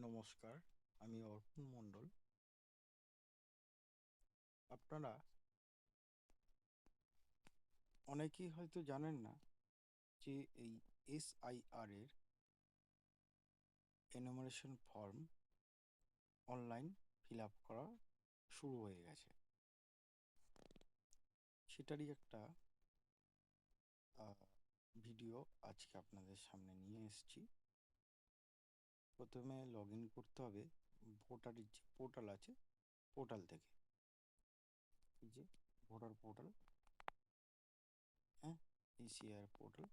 নমস্কার, আমি অর্পণ মণ্ডল। আপনারা অনেকেই হয়তো জানেন না যে এই SIR এর enumeration form online fill up করা শুরু হয়ে গেছে। সেটারই একটা ভিডিও আজকে আপনাদের সামনে নিয়ে এসেছি। প্রথমে লগ ইন করতে হবে ভোটারের যে পোর্টাল আছে, পোর্টাল থেকে। এই যে ভোটার পোর্টাল, হ্যাঁ, ECR পোর্টাল।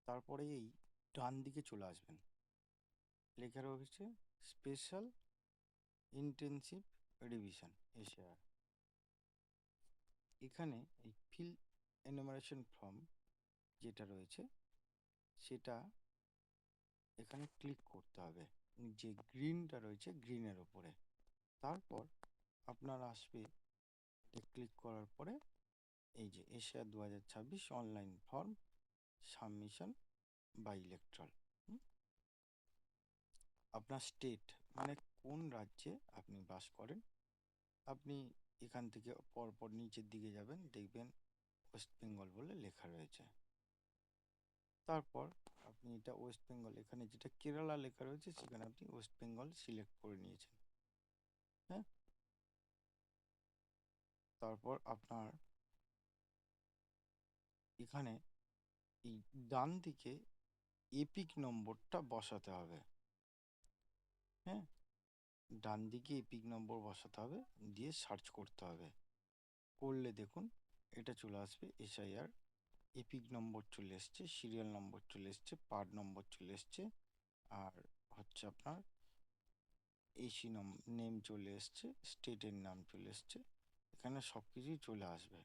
তারপরে এই ডান দিকে চলে আসবেন, লেখা রয়েছে স্পেশাল ইন্টেনসিভ রিভিশন SIR। এখানে এই ফিল এনুমারেশন ফর্ম যেটা রয়েছে সেটা এখানে ক্লিক করতে হবে, যে গ্রিনটা রয়েছে গ্রিনের ওপরে। তারপর আপনার আসবে, এটা ক্লিক করার পরে এই যে SIR 2026 online form submission by electoral. আপনার স্টেট মানে কোন রাজ্যে আপনি বাস করেন, আপনি এখান থেকে পরপর নিচের দিকে যাবেন, দেখবেন ওয়েস্ট বেঙ্গল বলে লেখা রয়েছে। তারপর আপনি এটা ওয়েস্ট বেঙ্গল, এখানে যেটা কেরালা লেখা রয়েছে সেখানে আপনি ওয়েস্ট বেঙ্গল সিলেক্ট করে নিয়েছেন, হ্যাঁ। তারপর আপনার এখানে এই ডান দিকে এপিক নম্বরটা বসাতে হবে, হ্যাঁ। ডান দিকে এপিক নম্বর বসাতে হবে, দিয়ে সার্চ করতে হবে। করলে দেখুন এটা চলে আসবে SIR এপিক নম্বর চলে এসছে, সিরিয়াল নম্বর চলে এসছে, পার্ট নম্বর চলে এসছে, আর হচ্ছে আপনার এসি নেম চলে এসছে, স্টেটের নাম চলে এসছে, এখানে সব কিছুই চলে আসবে।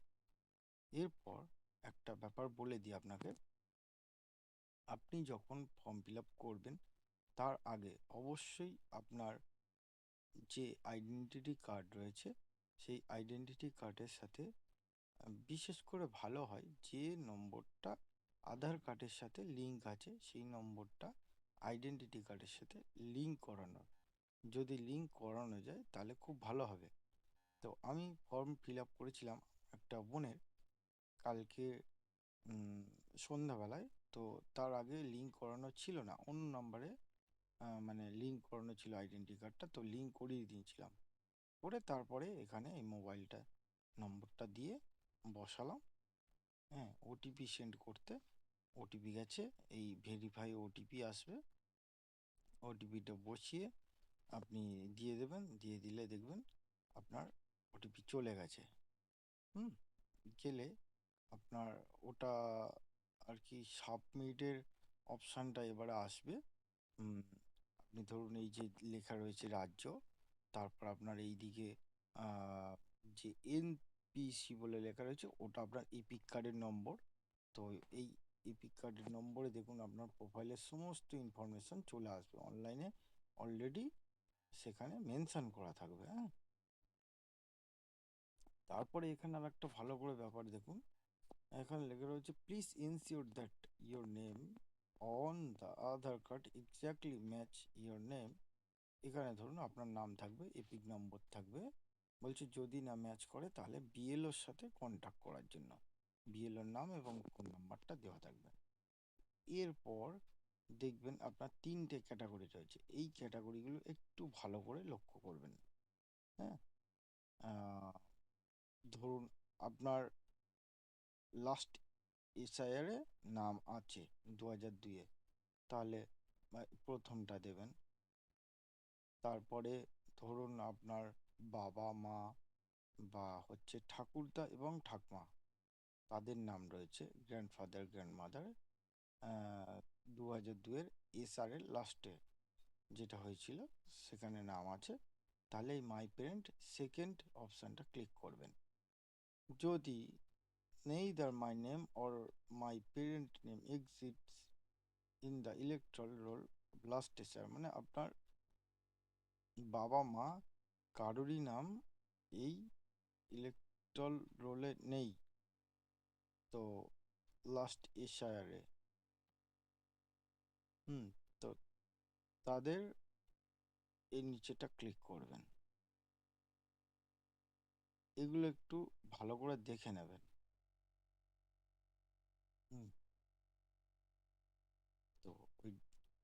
এরপর একটা ব্যাপার বলে দিই আপনাকে, আপনি যখন ফর্ম ফিল আপ করবেন তার আগে অবশ্যই আপনার যে আইডেন্টিটি কার্ড রয়েছে সেই আইডেন্টিটি কার্ডের সাথে বিশেষ করে ভালো হয় যে নম্বরটা আধার কার্ডের সাথে লিঙ্ক আছে সেই নম্বরটা আইডেন্টিটি কার্ডের সাথে লিঙ্ক করানো। যদি লিঙ্ক করানো যায় তাহলে খুব ভালো হবে। তো আমি ফর্ম ফিল আপ করেছিলাম একটা বোনের কালকে সন্ধ্যাবেলায়। তো তার আগে লিঙ্ক করানো ছিল না, অন্য নাম্বারে মানে লিঙ্ক করানো ছিল আইডেন্টি কার্ডটা, তো লিঙ্ক করিয়ে দিয়েছিলাম। করে তারপরে এখানে এই মোবাইলটা নম্বরটা দিয়ে বসালাম, হ্যাঁ। ওটিপি সেন্ড করতে ওটিপি গেছে, এই ভেরিফাই ওটিপি আসবে, ওটিপিটা বসিয়ে আপনি দিয়ে দেবেন, দিয়ে দিলে দেখবেন আপনার ওটিপি চলে গেছে। গেলে আপনার ওটা আর কি সাবমিটের অপশানটা এবারে আসবে। আপনি ধরুন এই যে লেখা রয়েছে রাজ্য, তারপর আপনার এই দিকে যে NPC বলে লেখা রয়েছে ওটা আপনার এপিক কার্ডের নম্বর। তো এই এপিক কার্ডের নম্বরে দেখুন আপনার প্রোফাইলের সমস্ত ইনফরমেশন চলে আসবে অনলাইনে, অলরেডি সেখানে মেনশন করা থাকবে, হ্যাঁ। তারপরে এখানে আর একটা ভালো করে ব্যাপার দেখুন, এখানে লেখা রয়েছে please ensure that your name on the Aadhaar card exactly match your name. এখানে ধরুন আপনার নাম থাকবে, এপিক নম্বর থাকবে, বলছে যদি না ম্যাচ করে তাহলে বিএলওর সাথে কন্ট্যাক্ট করার জন্য বিএলওর নাম এবং ফোন নাম্বারটা দেওয়া থাকবে। এরপর দেখবেন আপনার 3টে ক্যাটাগরি রয়েছে, এই ক্যাটাগরিগুলো একটু ভালো করে লক্ষ্য করবেন, হ্যাঁ। ধরুন আপনার লাস্ট SIR এ নাম আছে 2002-এ, তাহলে প্রথমটা দেবেন। তারপরে ধরুন আপনার বাবা মা বা হচ্ছে ঠাকুরদা এবং ঠাকমা তাদের নাম রয়েছে, গ্র্যান্ডফাদার গ্র্যান্ডমাদার 2002-এর SR এর লাস্টে যেটা হয়েছিল সেখানে নাম আছে, তাহলে এই মাই পেরেন্ট সেকেন্ড অপশানটা ক্লিক করবেন। যদি neither my name or my parent name exists in the electoral roll of last SIR, মানে আপনার বাবা মা কারোরই নাম এই ইলেকট্রাল রোলে নেই, তো লাস্ট SIR এ, তো তাদের এর নিচেটা ক্লিক করবেন। এগুলো একটু ভালো করে দেখে নেবেন। তো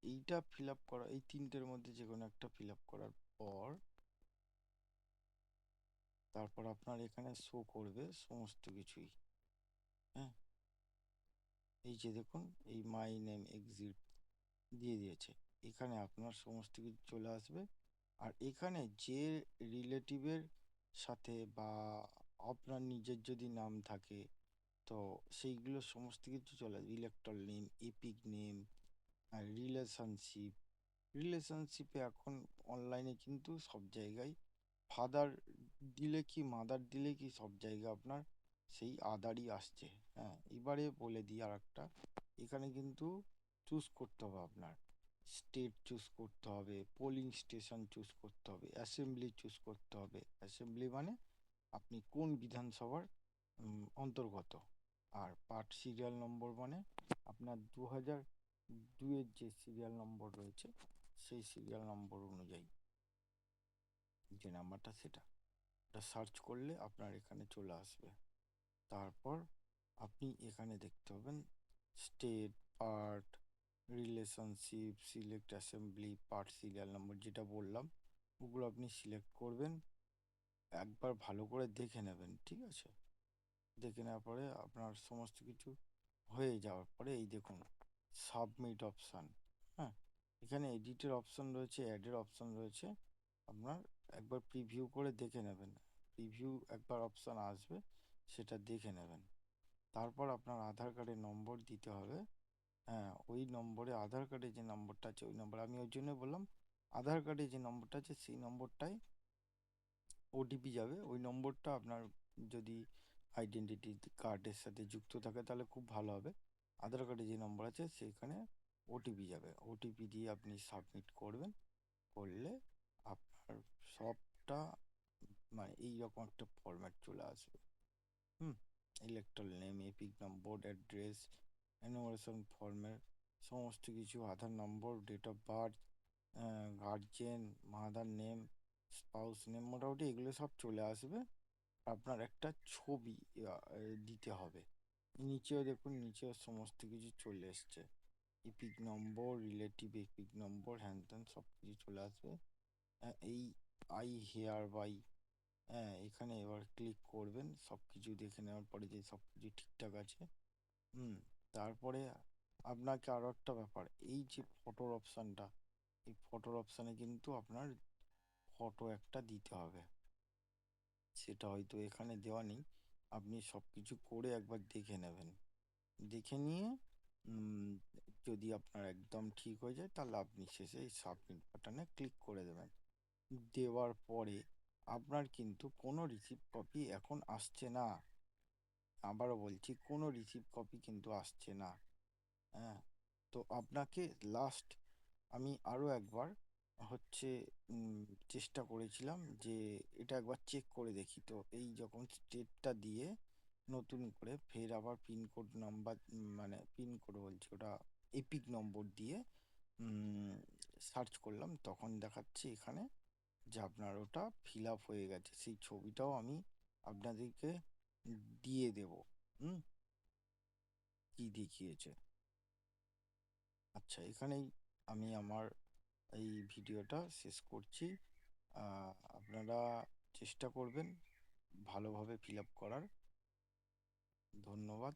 এইটা ফিল আপ করা, এই তিনটের মধ্যে যে কোনো একটা ফিল আপ করার পর তারপর আপনার এখানে শো করবে সমস্ত কিছুই। হ্যাঁ, এই যে দেখুন, এই মাই নেম এক্সিট দিয়ে দিয়েছে। এখানে আপনার সমস্ত কিছু চলে আসবে। আর এখানে যে রিলেটিভের সাথে বা আপনার নিজের যদি নাম থাকে তো সেইগুলো সমস্ত কিছু চলে আসবে। ইলেকট্রাল নেম, এপিক নেম, আর রিলেশনশিপে এখন অনলাইনে কিন্তু সব জায়গায় ফাদার দিলে কি মাদার দিলে কি সব জায়গায় আপনার সেই আদারই আসছে। হ্যাঁ, এবারে বলে দিই আর একটা, এখানে কিন্তু চুজ করতে হবে আপনার স্টেট চুজ করতে হবে, পোলিং স্টেশন চুজ করতে হবে, অ্যাসেম্বলি চুজ করতে হবে। অ্যাসেম্বলি মানে আপনি কোন বিধানসভার অন্তর্গত। আর পার্ট সিরিয়াল নম্বর মানে আপনার 2002-এর যে সিরিয়াল নম্বর রয়েছে সেই সিরিয়াল নম্বর অনুযায়ী যে নাম্বারটা সেটা সার্চ করলে আপনার এখানে চলে আসবে। তারপর আপনি এখানে দেখতে পাবেন state, part, relationship, select assembly, part serial number যেটা বললাম ওগুলো আপনি সিলেক্ট করবেন। একবার ভালো করে দেখে নেবেন, ঠিক আছে? দেখে নেওয়ার পরে আপনার সমস্ত কিছু হয়ে যাওয়ার পরে এই দেখুন সাবমিট অপশান। হ্যাঁ, এখানে এডিটের অপশান রয়েছে, অ্যাডের অপশান রয়েছে। আপনার একবার প্রিভিউ করে দেখে নেবেন। প্রিভিউ একবার অপশান আসবে, সেটা দেখে নেবেন। তারপর আপনার আধার কার্ডের নম্বর দিতে হবে। হ্যাঁ, ওই নম্বরে আধার কার্ডে যে নম্বরটা আছে ওই নম্বর, আমি ওই জন্য বললাম আধার কার্ডে যে নম্বরটা আছে সেই নম্বরটাই ওটিপি যাবে। ওই নম্বরটা আপনার যদি আইডেন্টিটি কার্ডের সাথে যুক্ত থাকে তাহলে খুব ভালো হবে। আধার কার্ডে যে নম্বর আছে সেখানে ওটিপি যাবে। ওটিপি দিয়ে আপনি সাবমিট করবেন। করলে আপনার সবটা মানে এইরকম একটা ফরম্যাট চলে আসবে। Electoral name, EPIC number, address, enumeration ফর্মের সমস্ত কিছু, Aadhaar number, date of birth, guardian, mother name, spouse name, মোটামুটি এগুলো সব চলে আসবে। আপনার একটা ছবি দিতে হবে। নিচেও দেখুন, নিচেও সমস্ত কিছু চলে এসছে, এপিক নম্বর, রিলেটিভ এপিক নম্বর, হ্যান ত্যান সব কিছু চলে আসবে। এই আই হেয়ার বাই, হ্যাঁ, এখানে এবার ক্লিক করবেন সব কিছু দেখে নেওয়ার পরে যে সব কিছু ঠিকঠাক আছে। তারপরে আপনাকে আরও একটা ব্যাপার, এই যে ফটোর অপশানটা, এই ফটোর অপশানে কিন্তু আপনার ফটো একটা দিতে হবে। সেটা হয়তো এখানে দেওয়া নেই, আপনি সব কিছু করে একবার দেখে নেবেন। দেখে নিয়ে যদি আপনার একদম ঠিক হয়ে যায় তাহলে আপনি শেষে এই সাবমিট বাটনে ক্লিক করে দেবেন। দেওয়ার পরে আপনার কিন্তু কোনো রিসিপ্ট কপি এখন আসছে না। আবারও বলছি, কোনো রিসিপ্ট কপি কিন্তু আসছে না। হ্যাঁ, তো আপনাকে লাস্ট আমি আরও একবার হচ্ছে চেষ্টা করেছিলাম যে এটা একবার চেক করে দেখি। তো এই যখন স্টেটটা দিয়ে নতুন করে ফের আবার পিনকোড নাম্বার, মানে পিনকোড বলছি, ওটা এপিক নম্বর দিয়ে সার্চ করলাম, তখন দেখাচ্ছে এখানে যে আপনার ওটা ফিল আপ হয়ে গেছে। সেই ছবিটাও আমি আপনাদেরকে দিয়ে দেব কি দেখিয়েছে। আচ্ছা, এখানেই আমি আমার এই ভিডিওটা শেষ করছি। আপনারা চেষ্টা করবেন ভালোভাবে ফিল আপ করার। ধন্যবাদ।